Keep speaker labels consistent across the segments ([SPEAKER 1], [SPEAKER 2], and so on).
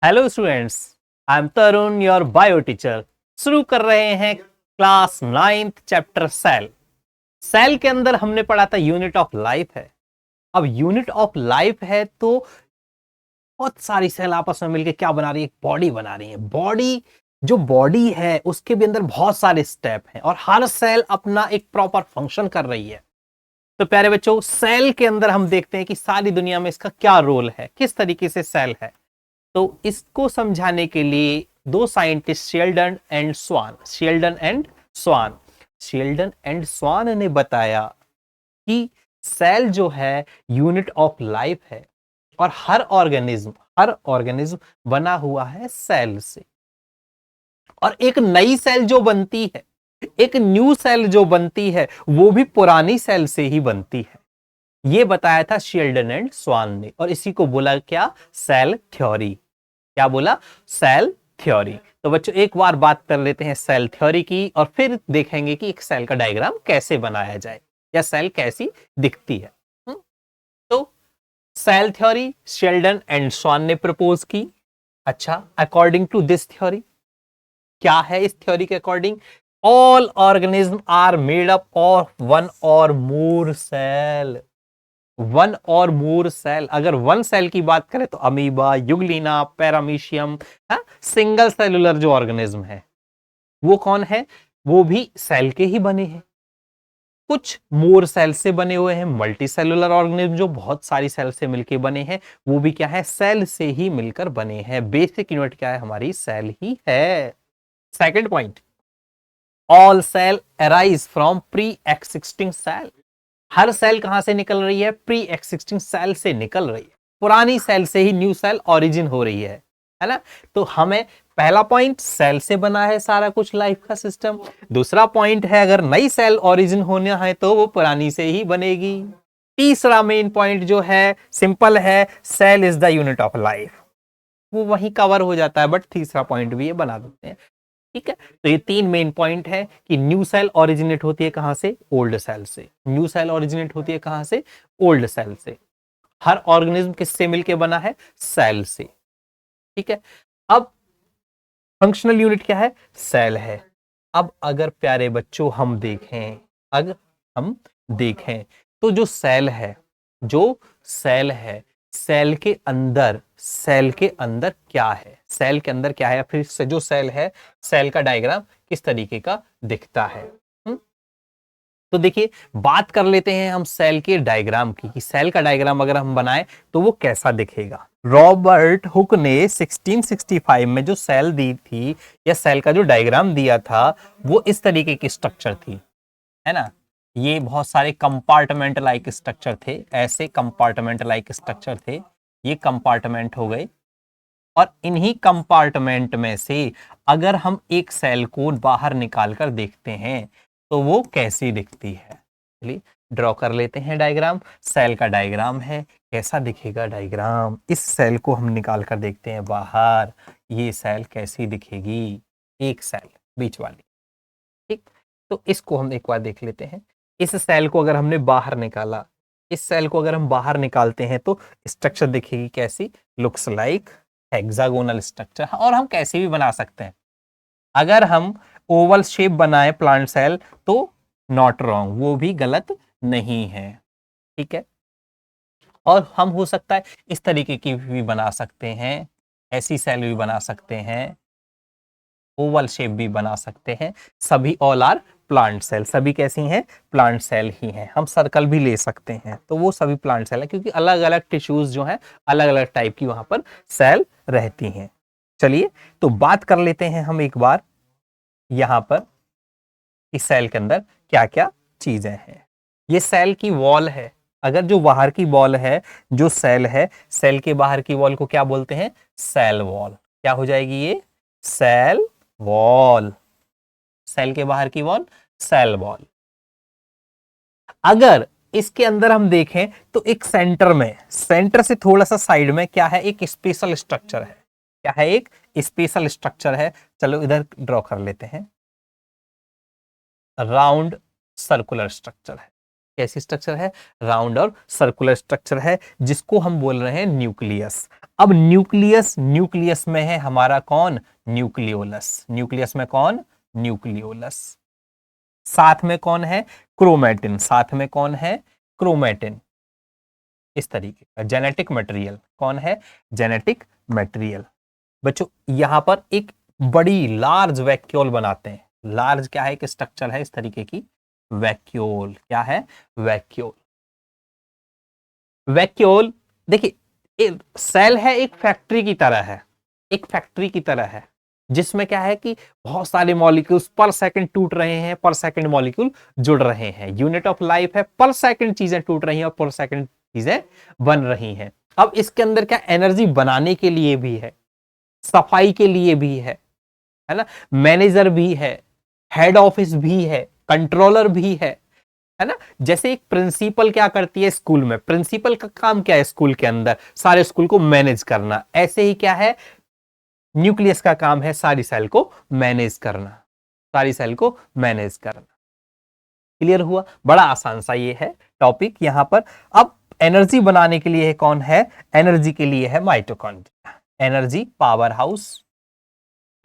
[SPEAKER 1] Hello students, I am Tarun your bio teacher. शुरू कर रहे हैं class 9th chapter cell. Cell के अंदर हमने पढ़ा था यूनिट ऑफ लाइफ है। अब यूनिट ऑफ लाइफ है तो बहुत सारी सेल आपस में मिलकर क्या बना रही है? बॉडी बना रही है। बॉडी, जो बॉडी है उसके भी अंदर बहुत सारे स्टेप हैं और हर सेल अपना एक प्रॉपर फंक्शन कर रही है। तो प्यारे बच्चों, सेल के अंदर हम देखते हैं कि सारी दुनिया में इसका क्या रोल है, किस तरीके से सेल है। तो इसको समझाने के लिए दो साइंटिस्ट शेल्डन एंड स्वान ने बताया कि सेल जो है यूनिट ऑफ लाइफ है और हर ऑर्गेनिज्म बना हुआ है सेल से। और एक नई सेल जो बनती है, एक न्यू सेल जो बनती है, वो भी पुरानी सेल से ही बनती है। ये बताया था शेल्डन एंड स्वान ने, और इसी को बोला क्या? Cell theory. क्या बोला? Cell theory. तो बच्चों एक बार बात कर लेते हैं सेल थ्योरी की, और फिर देखेंगे कि एक सेल का डायग्राम कैसे बनाया जाए या सेल कैसी दिखती है। तो सेल थ्योरी शेल्डन एंड स्वान ने प्रपोज की। अच्छा, अकॉर्डिंग टू दिस थ्योरी क्या है? इस थ्योरी के according all organism are made up of one or more cell. One or more cell, अगर वन सेल की बात करें तो amoeba, euglena, paramecium, single cellular जो ऑर्गेनिज्म है वो कौन है? वो भी सेल के ही बने हैं। कुछ मोर सेल से बने हुए हैं, मल्टी सेलुलर ऑर्गेनिज्म जो बहुत सारी सेल से मिलकर बने हैं, वो भी क्या है? सेल से ही मिलकर बने हैं। बेसिक यूनिट क्या है? हमारी सेल ही है। Second point, all cell arise from pre existing cell. हर सेल कहां से निकल रही है? प्री एक्सिस्टिंग सेल से निकल रही है। पुरानी सेल से ही न्यू सेल ओरिजिन हो रही है ना? तो हमें पहला पॉइंट, सेल से बना है सारा कुछ लाइफ का सिस्टम। दूसरा पॉइंट है, अगर नई सेल ओरिजिन होना है तो वो पुरानी से ही बनेगी। तीसरा मेन पॉइंट जो है सिंपल है, cell is the unit of life. वो वहीं कवर हो जाता है, बट तीसरा पॉइंट भी ये बना देते हैं। ठीक है, तो ये तीन मेन पॉइंट है कि न्यू सेल ओरिजिनेट होती है कहां से? ओल्ड सेल से। न्यू सेल ओरिजिनेट होती है कहां से? ओल्ड सेल से। हर ऑर्गेनिज्म किससे मिलके बना है? सेल से। ठीक है, अब फंक्शनल यूनिट क्या है? सेल है। अब अगर प्यारे बच्चों अगर हम देखें तो जो सेल है, सेल है, सेल के अंदर क्या है? सेल के अंदर क्या है? फिर से जो सेल है, सेल का डायग्राम किस तरीके का दिखता है? तो देखिए, बात कर लेते हैं हम सेल के डायग्राम की, कि सेल का डायग्राम अगर हम बनाएं तो वो कैसा दिखेगा। रॉबर्ट हुक ने 1665 में जो सेल दी थी या सेल का जो डायग्राम दिया था, वो इस तरीके की स्ट्रक्चर थी, है ना? ये बहुत सारे कंपार्टमेंट लाइक स्ट्रक्चर थे, ऐसे कंपार्टमेंट लाइक स्ट्रक्चर थे। ये कंपार्टमेंट हो गए, और इन्हीं कंपार्टमेंट में से अगर हम एक सेल को बाहर निकाल कर देखते हैं तो वो कैसी दिखती है? चलिए ड्रॉ कर लेते हैं डायग्राम। सेल का डायग्राम है, कैसा दिखेगा डायग्राम? इस सेल को हम निकाल कर देखते हैं बाहर, ये सेल कैसी दिखेगी? एक सेल बीच वाली। ठीक, तो इसको हम एक बार देख लेते हैं। इस सेल को अगर हमने बाहर निकाला, इस सेल को अगर हम बाहर निकालते हैं तो स्ट्रक्चर दिखेगी कैसी? Looks like hexagonal structure. और हम कैसे भी बना सकते हैं। अगर हम ओवल शेप बनाए प्लांट सेल तो नॉट रॉन्ग, वो भी गलत नहीं है। ठीक है, और हम हो सकता है इस तरीके की भी बना सकते हैं, ऐसी सेल भी बना सकते हैं, ओवल शेप भी बना सकते हैं। सभी ऑल आर प्लांट सेल, सभी कैसी हैं? प्लांट सेल ही हैं। हम सर्कल भी ले सकते हैं, तो वो सभी प्लांट सेल है, क्योंकि अलग अलग टिश्यूज जो हैं, अलग अलग टाइप की वहां पर सेल रहती हैं। चलिए तो बात कर लेते हैं हम एक बार यहां पर, इस सेल के अंदर क्या क्या चीजें हैं। ये सेल की वॉल है। अगर जो बाहर की वॉल है, जो सेल है, सेल के बाहर की वॉल को क्या बोलते हैं? Cell wall. क्या हो जाएगी ये? Cell wall. सेल के बाहर की वॉल सेल वॉल। अगर इसके अंदर हम देखें तो एक सेंटर से थोड़ा सा साइड में क्या है? एक स्पेशल स्ट्रक्चर है। क्या है? एक स्पेशल स्ट्रक्चर है। चलो इधर ड्रॉ कर लेते हैं। राउंड सर्कुलर स्ट्रक्चर है। कैसी स्ट्रक्चर है, राउंड और सर्कुलर स्ट्रक्चर है, जिसको हम बोल रहे हैं न्यूक्लियस। अब न्यूक्लियस में है हमारा कौन, न्यूक्लियोलस। न्यूक्लियस में कौन, न्यूक्लियोलस। साथ में कौन है, क्रोमेटिन। साथ में कौन है, क्रोमेटिन। इस तरीके का जेनेटिक मटेरियल कौन है, जेनेटिक मटेरियल। बच्चों यहां पर एक बड़ी लार्ज वैक्यूल बनाते हैं। लार्ज क्या है, एक स्ट्रक्चर है इस तरीके की, वैक्यूल। क्या है, वैक्यूल। वैक्यूल देखिए सेल है, एक फैक्ट्री की तरह है, एक फैक्ट्री की तरह है, जिसमें क्या है कि बहुत सारे मॉलिक्यूल्स पर सेकंड टूट रहे हैं, पर सेकंड मॉलिक्यूल जुड़ रहे हैं। यूनिट ऑफ लाइफ है, पर सेकंड चीजें टूट रही हैं और पर सेकंड चीजें बन रही हैं। अब इसके अंदर क्या, एनर्जी बनाने के लिए भी है, सफाई के लिए भी है ना, मैनेजर भी है, हेड ऑफिस भी है, कंट्रोलर भी है ना। जैसे एक प्रिंसिपल क्या करती है स्कूल में, प्रिंसिपल का काम क्या है स्कूल के अंदर, सारे स्कूल को मैनेज करना। ऐसे ही क्या है, न्यूक्लियस का काम है सारी सेल को मैनेज करना, सारी सेल को मैनेज करना। क्लियर हुआ, बड़ा आसान सा ये है टॉपिक यहां पर। अब एनर्जी बनाने के लिए कौन है, एनर्जी के लिए है माइटोकॉन्ड्रिया। एनर्जी पावर हाउस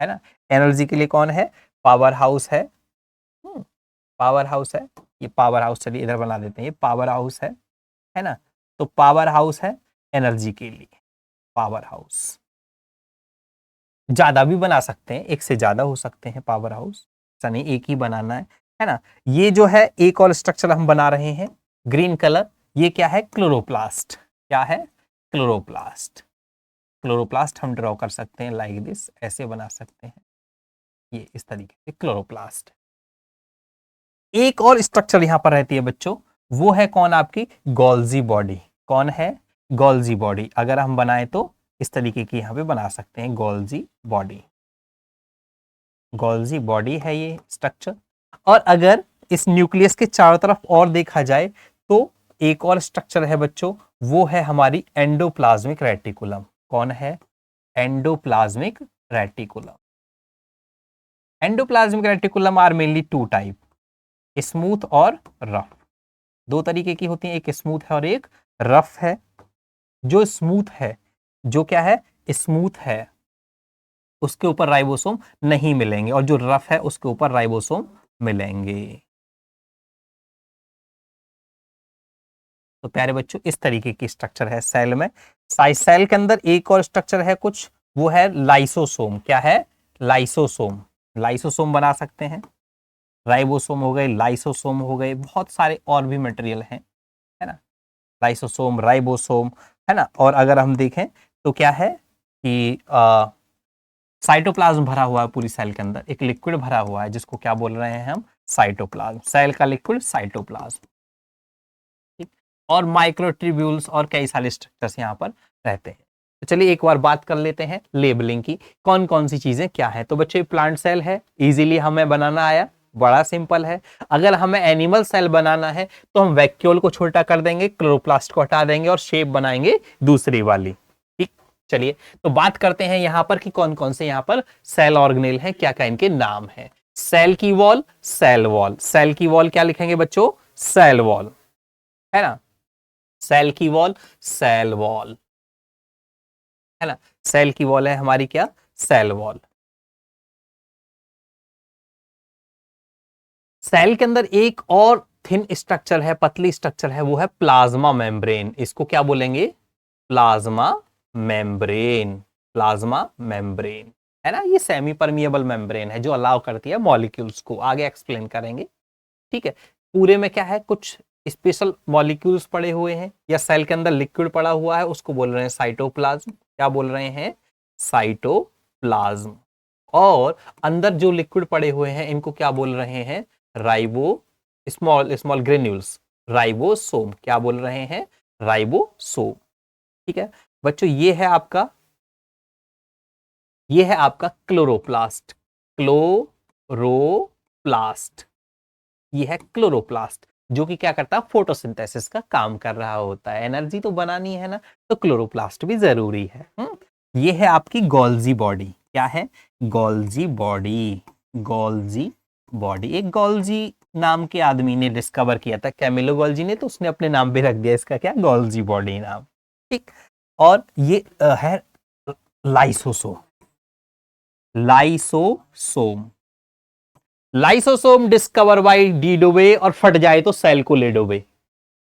[SPEAKER 1] है ना, एनर्जी के लिए कौन है, पावर हाउस है। पावर हाउस है, ये पावर हाउस, चलिए इधर बना देते हैं, ये पावर हाउस है ना। तो पावर हाउस है एनर्जी के लिए, पावर हाउस। ज्यादा भी बना सकते हैं, एक से ज्यादा हो सकते हैं पावर हाउस, ऐसा नहीं एक ही बनाना है ना। ये जो है एक और स्ट्रक्चर हम बना रहे हैं, ग्रीन कलर, ये क्या है, क्लोरोप्लास्ट। क्या है, क्लोरोप्लास्ट। क्लोरोप्लास्ट हम ड्रॉ कर सकते हैं लाइक दिस, ऐसे बना सकते हैं, ये इस तरीके से क्लोरोप्लास्ट। एक और स्ट्रक्चर यहां पर रहती है बच्चों, वो है कौन, आपकी गोल्जी बॉडी। कौन है, गोल्जी बॉडी। अगर हम बनाए तो इस तरीके की यहां पे बना सकते हैं, गोल्जी बॉडी। गोल्जी बॉडी है ये स्ट्रक्चर। और अगर इस न्यूक्लियस के चारों तरफ और देखा जाए तो एक और स्ट्रक्चर है बच्चों, वो है हमारी एंडोप्लाज्मिक रेटिकुलम। कौन है, endoplasmic reticulum. Endoplasmic reticulum are mainly to type, smooth और रफ। दो तरीके की होती है, एक स्मूथ है और एक रफ है। जो स्मूथ है, जो क्या है, स्मूथ है, उसके ऊपर राइबोसोम नहीं मिलेंगे, और जो रफ है उसके ऊपर राइबोसोम मिलेंगे। तो प्यारे बच्चों इस तरीके की स्ट्रक्चर है सेल में। सेल के अंदर एक और स्ट्रक्चर है कुछ, वो है लाइसोसोम। क्या है, लाइसोसोम। लाइसोसोम बना सकते हैं, राइबोसोम हो गए, लाइसोसोम हो गए, बहुत सारे और भी मटेरियल हैं, है ना। लाइसोसोम, राइबोसोम, है ना। और अगर हम देखें तो क्या है कि साइटोप्लाज्म भरा हुआ है पूरी सेल के अंदर, एक लिक्विड भरा हुआ है जिसको क्या बोल रहे हैं हम, साइटोप्लाज्म। सेल का लिक्विड साइटोप्लाज्म, ठीक। और माइक्रोट्यूब्यूल्स और कई सारे स्ट्रक्चर्स यहाँ पर रहते हैं। तो चलिए एक बार बात कर लेते हैं लेबलिंग की, कौन कौन सी चीजें क्या है। तो बच्चे प्लांट सेल है, इजीली हमें बनाना आया, बड़ा सिंपल है। अगर हमें एनिमल सेल बनाना है तो हम वैक्यूल को छोटा कर देंगे, क्लोरोप्लास्ट को हटा देंगे और शेप बनाएंगे दूसरी वाली, ठीक। चलिए तो बात करते हैं यहां पर कि कौन कौन से यहां पर सेल ऑर्गेनेल हैं, क्या क्या इनके नाम है। सेल की वॉल, सेल वॉल। सेल की वॉल क्या लिखेंगे बच्चों, सेल वॉल, है ना। सेल की वॉल, सेल वॉल, है ना। सेल की वॉल है हमारी क्या, सेल वॉल। सेल के अंदर एक और थिन स्ट्रक्चर है, पतली स्ट्रक्चर है, वो है प्लाज्मा मेम्ब्रेन। इसको क्या बोलेंगे, प्लाज्मा मेम्ब्रेन। प्लाज्मा मेम्ब्रेन, है ना। ये सेमी परमिएबल मेम्ब्रेन है जो अलाउ करती है मॉलिक्यूल्स को, आगे एक्सप्लेन करेंगे, ठीक है। पूरे में क्या है, कुछ स्पेशल मॉलिक्यूल्स पड़े हुए हैं, या सेल के अंदर लिक्विड पड़ा हुआ है, उसको बोल रहे हैं साइटोप्लाज्म। क्या बोल रहे हैं, साइटोप्लाज्म। और अंदर जो लिक्विड पड़े हुए हैं इनको क्या बोल रहे हैं, ribo, small small granules, ribosome. क्या बोल रहे हैं, राइबोसोम, ठीक है। बच्चों ये है आपका क्लोरोप्लास्ट। क्लोरोप्लास्ट, ये है क्लोरोप्लास्ट, जो कि क्या करता है, फोटोसिंथेसिस का काम कर रहा होता है। एनर्जी तो बनानी है ना, तो क्लोरोप्लास्ट भी जरूरी है। ये है आपकी गोल्जी बॉडी। क्या है, गोल्जी बॉडी। गोल्जी बॉडी, एक गोल्जी नाम के आदमी ने डिस्कवर किया था, कैमिलो गोल्जी ने, तो उसने अपने नाम पे रख दिया इसका क्या, गोल्जी बॉडी नाम। ठीक, और ये है lysosome. Lysosome, lysosome discover by de Duve, और फट जाए तो सेल को ले डोबे।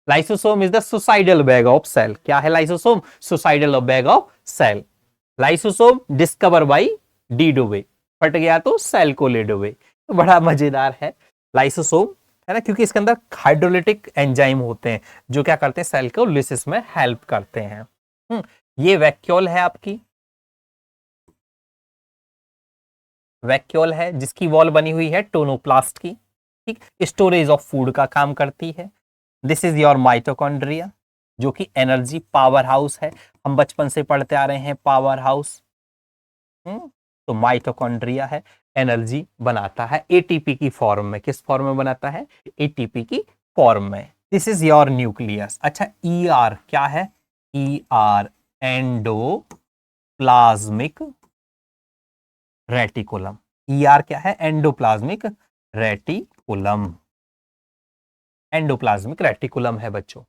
[SPEAKER 1] Lysosome is the suicidal bag of cell. क्या है lysosome? Suicidal bag of cell. Lysosome discover by de Duve, फट गया तो सेल को ले डोबे। तो बड़ा मजेदार है लाइसोसोम, है ना, क्योंकि इसके अंदर हाइड्रोलिटिक एंजाइम होते हैं जो क्या करते हैं, सेल को लिसिस में हेल्प करते हैं। ये वैक्यूल है आपकी, वैक्यूल है जिसकी वॉल बनी हुई है टोनोप्लास्ट की। ठीक, स्टोरेज ऑफ फूड का काम करती है। दिस इज योर माइटोकॉन्ड्रिया, जो कि एनर्जी पावर हाउस है। हम बचपन से पढ़ते आ रहे हैं पावर हाउस। तो माइटोकॉन्ड्रिया है, एनर्जी बनाता है एटीपी की फॉर्म में। किस फॉर्म में बनाता है? एटीपी की फॉर्म में। This is your nucleus. अच्छा, ईआर क्या है? ER endoplasmic reticulum. ईआर क्या है? Endoplasmic reticulum. एंडोप्लाज्मिक रेटिकुलम है बच्चों।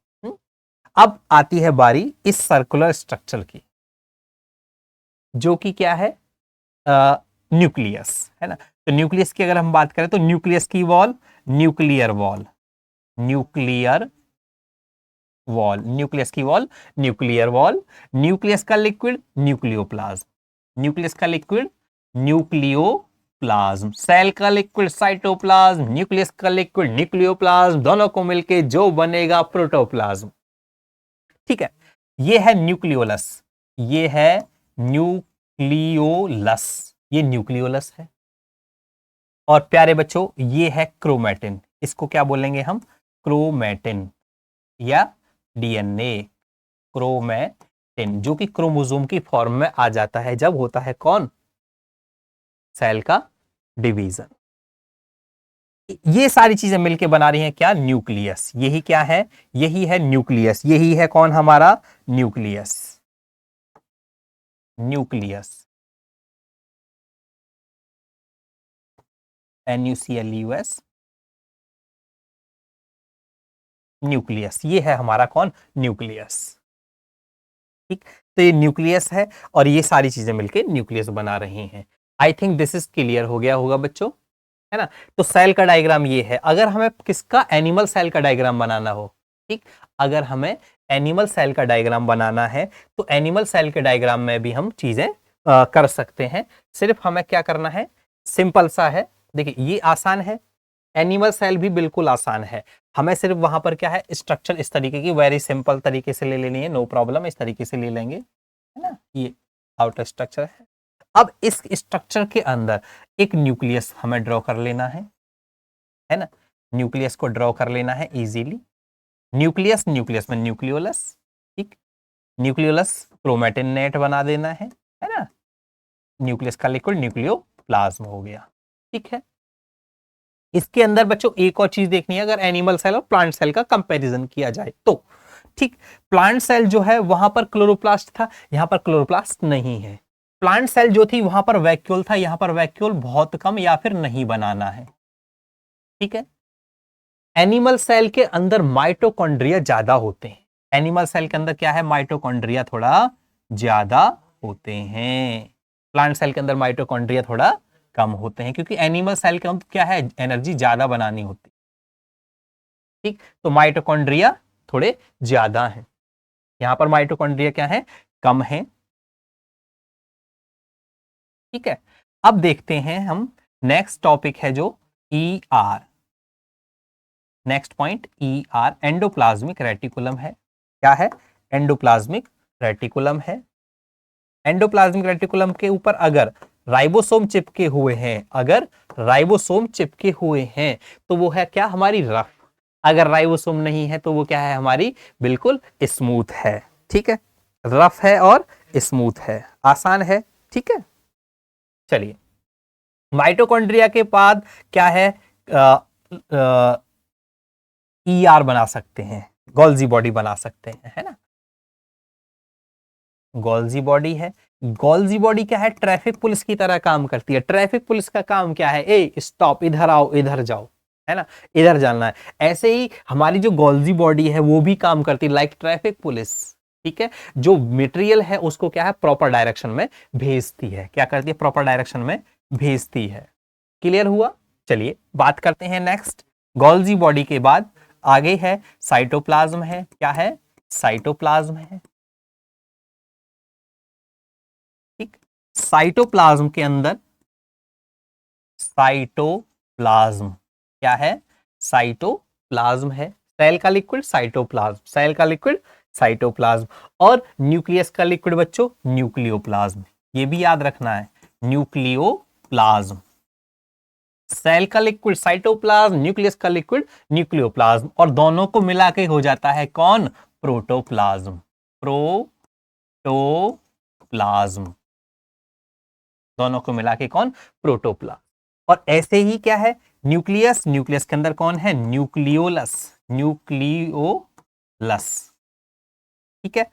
[SPEAKER 1] अब आती है बारी इस सर्कुलर स्ट्रक्चर की, जो कि क्या है, न्यूक्लियस, है ना। तो न्यूक्लियस की अगर हम बात करें तो न्यूक्लियस की wall, nuclear wall, nuclear wall, nucleus की वॉल, न्यूक्लियर वॉल। न्यूक्लियस का लिक्विड न्यूक्लियोप्लाज्म, न्यूक्लियस का लिक्विड न्यूक्लियोप्लाज्म, सेल का लिक्विड साइटोप्लाज्म, न्यूक्लियस का लिक्विड न्यूक्लियोप्लाज्म, दोनों को मिलके जो बनेगा प्रोटोप्लाज्म। ठीक है, ये है न्यूक्लियोलस, ये है न्यूक्लियोलस, ये न्यूक्लियोलस है। और प्यारे बच्चों, ये है क्रोमैटिन, इसको क्या बोलेंगे हम? क्रोमैटिन या डीएनए। क्रोमैटिन जो कि क्रोमोसोम की फॉर्म में आ जाता है जब होता है कौन? सेल का डिवीजन। ये सारी चीजें मिलके बना रही हैं क्या? न्यूक्लियस। यही क्या है? यही है न्यूक्लियस। यही है कौन हमारा? न्यूक्लियस। Nucleus, NUCLUS, nucleus. ये है हमारा कौन? न्यूक्लियस। ठीक, तो ये न्यूक्लियस है और ये सारी चीजें मिलके न्यूक्लियस बना रही हैं। I think this is clear हो गया होगा बच्चों, है ना। तो सेल का डायग्राम ये है। अगर हमें किसका? एनिमल सेल का डायग्राम बनाना हो, ठीक, अगर हमें एनिमल सेल का डायग्राम बनाना है तो एनिमल सेल के डायग्राम में भी हम चीजें कर सकते हैं। सिर्फ हमें क्या करना है? सिंपल सा है, देखिए ये आसान है, एनिमल सेल भी बिल्कुल आसान है। हमें सिर्फ वहां पर क्या है, स्ट्रक्चर इस तरीके की वेरी सिंपल तरीके से ले लेनी है, नो प्रॉब्लम, इस तरीके से ले लेंगे, है ना। ये आउटर स्ट्रक्चर है। अब इस स्ट्रक्चर के अंदर एक न्यूक्लियस हमें ड्रॉ कर लेना है ना। न्यूक्लियस को ड्रॉ कर लेना है इजीली। न्यूक्लियस, न्यूक्लियस में न्यूक्लियोलस, ठीक, न्यूक्लियोलस क्रोमैटिन नेट बना देना है ना। न्यूक्लियस का लिक्विड न्यूक्लियोप्लाज्म हो गया, ठीक है। इसके अंदर बच्चों एक और चीज देखनी है, अगर एनिमल सेल और प्लांट सेल का कंपैरिजन किया जाए तो, ठीक, प्लांट सेल जो है वहां पर क्लोरोप्लास्ट था, यहां पर क्लोरोप्लास्ट नहीं है। प्लांट सेल जो थी वहां पर वैक्यूल था, यहां पर वैक्यूल बहुत कम या फिर नहीं बनाना है, ठीक है। एनिमल सेल के अंदर माइटोकॉन्ड्रिया ज्यादा होते हैं। एनिमल सेल के अंदर क्या है? माइटोकॉन्ड्रिया थोड़ा ज्यादा होते हैं। प्लांट सेल के अंदर माइटोकॉन्ड्रिया थोड़ा कम होते हैं, क्योंकि एनिमल सेल के अंदर क्या है? एनर्जी ज्यादा बनानी होती, ठीक। तो माइटोकॉन्ड्रिया थोड़े ज्यादा हैं, यहां पर माइटोकॉन्ड्रिया क्या है? कम है, ठीक है। अब देखते हैं हम, नेक्स्ट टॉपिक है जो ER, next point ER, endoplasmic reticulum है। क्या है? एंडोप्लाज्मिक रेटिकुलम है। एंडोप्लाज्मिक रेटिकुलम के ऊपर अगर राइबोसोम चिपके हुए हैं, अगर राइबोसोम चिपके हुए हैं तो वो है क्या? हमारी रफ। अगर राइबोसोम नहीं है तो वो क्या है? हमारी बिल्कुल स्मूथ है, ठीक है। रफ है और स्मूथ है, आसान है, ठीक है। चलिए, माइटोकॉन्ड्रिया के बाद क्या है? ER बना सकते हैं, गोल्जी बॉडी बना सकते हैं, है ना। गोल्जी बॉडी है। गोल्जी बॉडी क्या है? ट्रैफिक पुलिस की तरह काम करती है। ट्रैफिक पुलिस का काम क्या है? ए स्टॉप, इधर आओ, इधर जाओ, है ना, इधर जाना है। ऐसे ही हमारी जो गोल्जी बॉडी है वो भी काम करती है लाइक ट्रैफिक पुलिस, ठीक है, जो मटेरियल है उसको क्या है प्रॉपर डायरेक्शन में भेजती है, क्या करती है प्रॉपर डायरेक्शन में भेजती है। क्लियर हुआ? चलिए बात करते हैं नेक्स्ट। गोल्जी बॉडी के बाद आगे है साइटोप्लाज्म है, क्या है साइटोप्लाज्म है, ठीक। साइटोप्लाज्म के अंदर साइटोप्लाज्म क्या है, साइटोप्लाज्म है, सेल का लिक्विड साइटोप्लाज्म, सेल का लिक्विड साइटोप्लाज्म, और न्यूक्लियस का लिक्विड बच्चों न्यूक्लियोप्लाज्म, ये भी याद रखना है, न्यूक्लियोप्लाज्म। सेल का लिक्विड साइटोप्लाज्म, न्यूक्लियस का लिक्विड न्यूक्लियोप्लाज्म, और दोनों को मिला के हो जाता है कौन, प्रोटोप्लाज्म, प्रोटोप्लाज्म, दोनों को मिला के कौन, प्रोटोप्लाज्म। और ऐसे ही क्या है न्यूक्लियस, न्यूक्लियस के अंदर कौन है, न्यूक्लियोलस, न्यूक्लियोलस, ठीक है।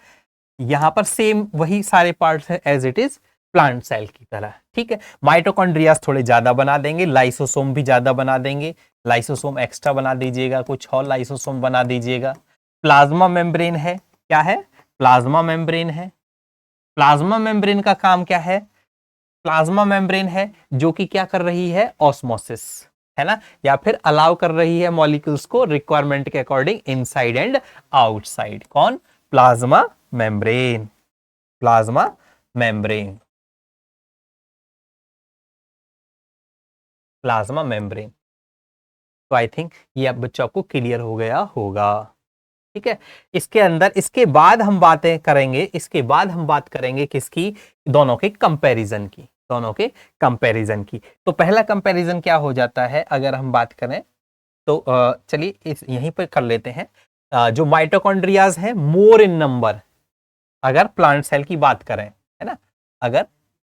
[SPEAKER 1] यहां पर सेम वही सारे पार्ट्स है as it is plant cell की तरह, ठीक है। माइटोकॉन्ड्रियास थोड़े ज्यादा बना देंगे, लाइसोसोम भी ज्यादा बना देंगे, लाइसोसोम एक्स्ट्रा बना दीजिएगा, कुछ और लाइसोसोम बना दीजिएगा। प्लाज्मा मेम्ब्रेन है, क्या है, प्लाज्मा मेम्ब्रेन है। प्लाज्मा मेम्ब्रेन का काम क्या है, प्लाज्मा मेम्ब्रेन है जो कि क्या कर रही है, ऑस्मोसिस, है ना, या फिर अलाउ कर रही है मॉलिक्यूल्स को रिक्वायरमेंट के अकॉर्डिंग इनसाइड एंड आउटसाइड, कौन, plasma membrane, plasma membrane, plasma membrane. तो आई थिंक ये अब बच्चों आपको क्लियर हो गया होगा, ठीक है। इसके अंदर इसके बाद हम बातें करेंगे, इसके बाद हम बात करेंगे किसकी, दोनों के कंपैरिजन की, दोनों के कंपैरिजन की। तो पहला कंपैरिजन क्या हो जाता है अगर हम बात करें तो चलिए इस यहीं पर कर लेते हैं। जो माइटोकॉन्ड्रियाज हैं मोर इन नंबर, अगर प्लांट सेल की बात करें, है ना, अगर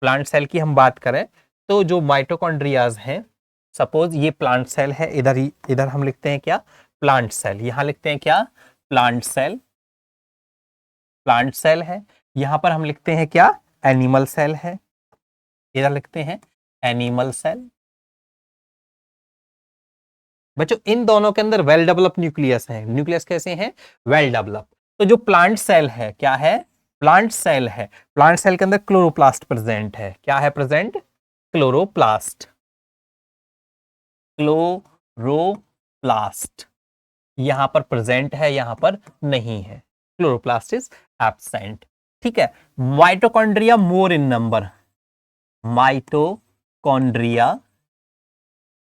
[SPEAKER 1] प्लांट सेल की हम बात करें तो जो माइटोकॉन्ड्रियाज हैं, सपोज ये प्लांट सेल है, इधर ही इधर हम लिखते हैं क्या, प्लांट सेल, यहां लिखते हैं क्या, प्लांट सेल, प्लांट सेल है। यहां पर हम लिखते हैं क्या, एनिमल सेल है, इधर लिखते हैं एनिमल सेल। बच्चों इन दोनों के अंदर वेल डेवलप न्यूक्लियस है, न्यूक्लियस कैसे हैं, वेल डेवलप। तो जो प्लांट सेल है क्या है, प्लांट सेल है, प्लांट सेल के अंदर क्लोरोप्लास्ट प्रेजेंट है, क्या है प्रेजेंट, क्लोरोप्लास्ट, क्लोरोप्लास्ट यहां पर प्रेजेंट है, यहां पर नहीं है, क्लोरोप्लास्ट इज एब्सेंट, ठीक है। माइटोकॉन्ड्रिया मोर इन नंबर, माइटोकॉन्ड्रिया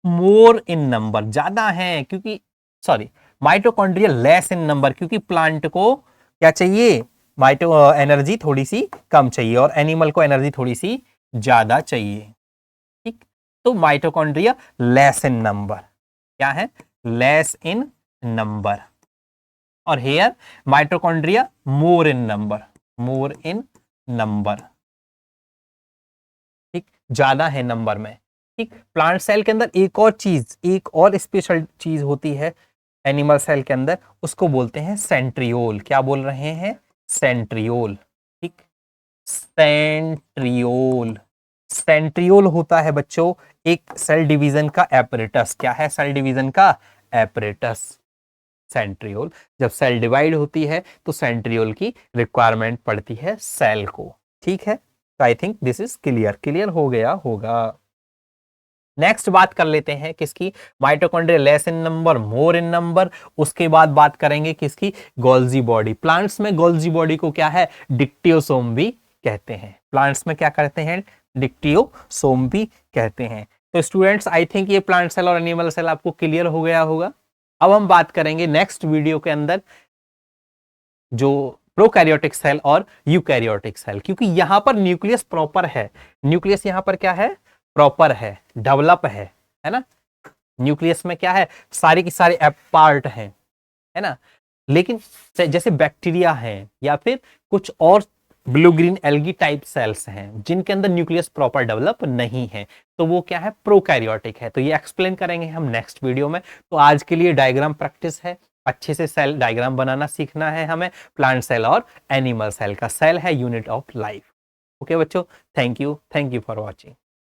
[SPEAKER 1] मोर इन नंबर ज्यादा है, क्योंकि sorry mitochondria less in number, क्योंकि प्लांट को क्या चाहिए, माइटो एनर्जी थोड़ी सी कम चाहिए और एनिमल को एनर्जी थोड़ी सी ज्यादा चाहिए, ठीक। तो माइटोकॉन्ड्रिया लेस इन नंबर, क्या है, लेस इन नंबर, और हेयर माइटोकॉन्ड्रिया मोर इन नंबर, मोर इन नंबर, ठीक, ज्यादा है नंबर में, ठीक। प्लांट सेल के अंदर एक और चीज, एक और स्पेशल चीज होती है एनिमल सेल के अंदर, उसको बोलते हैं सेंट्रियोल, क्या बोल रहे हैं, सेंट्रियोल, ठीक, सेंट्रियोल। सेंट्रियोल होता है बच्चों एक सेल डिवीजन का एपरेटस, क्या है, सेल डिवीजन का एपरेटस, सेंट्रियोल। जब सेल डिवाइड होती है तो सेंट्रियोल की रिक्वायरमेंट पड़ती है सेल को, ठीक है। तो I think this is clear, clear हो गया होगा। नेक्स्ट बात कर लेते हैं किसकी, mitochondria less in number more in number. उसके बाद बात करेंगे किसकी, गोल्जी बॉडी। प्लांट्स में गोल्जी बॉडी को क्या है, डिक्टियोसोम भी कहते हैं, प्लांट्स में क्या कहते हैं, डिक्टियोसोम भी कहते हैं। तो स्टूडेंट्स आई थिंक ये प्लांट सेल और एनिमल सेल आपको क्लियर हो गया होगा। अब हम बात करेंगे नेक्स्ट वीडियो के अंदर जो प्रोकैरियोटिक सेल और यूकैरियोटिक सेल, क्योंकि यहां पर न्यूक्लियस प्रॉपर है, न्यूक्लियस यहां पर क्या है, प्रॉपर है, डेवलप है ना, न्यूक्लियस में क्या है, सारे की सारे पार्ट हैं, है ना। लेकिन जैसे बैक्टीरिया है या फिर कुछ और blue green algae type cells हैं जिनके अंदर न्यूक्लियस प्रॉपर डेवलप नहीं है, तो वो क्या है, प्रोकैरियोटिक है। तो ये एक्सप्लेन करेंगे हम नेक्स्ट वीडियो में। तो आज के लिए डायग्राम प्रैक्टिस है, अच्छे से सेल डायग्राम बनाना सीखना है हमें, प्लांट सेल और एनिमल सेल का, सेल है यूनिट ऑफ लाइफ। ओके बच्चों, थैंक यू फॉर वॉचिंग।